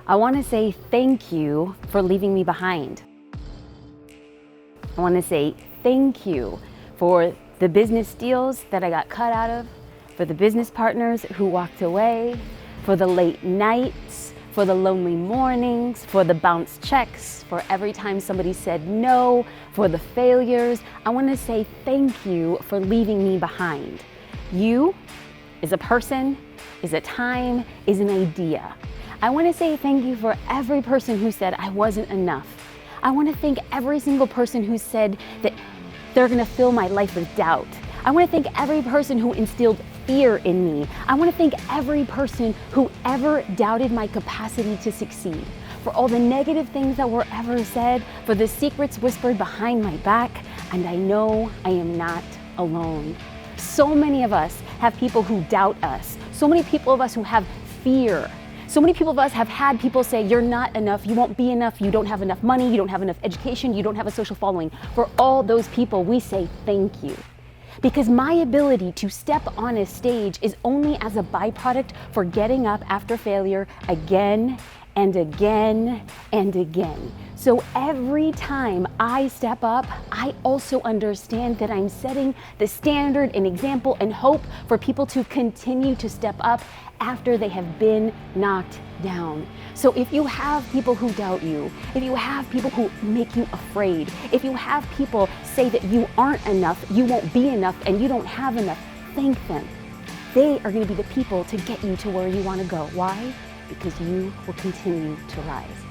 I want to say thank you for leaving me behind. I want to say thank you for the business deals that I got cut out of, for the business partners who walked away, for the late nights, for the lonely mornings, for the bounced checks, for every time somebody said no, for the failures. I want to say thank you for leaving me behind. You is a person, is a time, is an idea. I want to say thank you for every person who said I wasn't enough. I want to thank every single person who said that they're going to fill my life with doubt. I want to thank every person who instilled fear in me. I want to thank every person who ever doubted my capacity to succeed. For all the negative things that were ever said, for the secrets whispered behind my back, and I know I am not alone. So many of us have people who doubt us. So many people of us who have fear. So many people of us have had people say, you're not enough, you won't be enough, you don't have enough money, you don't have enough education, you don't have a social following. For all those people, we say thank you. Because my ability to step on a stage is only as a byproduct for getting up after failure again and again and again. So every time I step up, I also understand that I'm setting the standard and example and hope for people to continue to step up after they have been knocked down. So if you have people who doubt you, if you have people who make you afraid, if you have people say that you aren't enough, you won't be enough, and you don't have enough, thank them. They are going to be the people to get you to where you want to go. Why? Because you will continue to rise.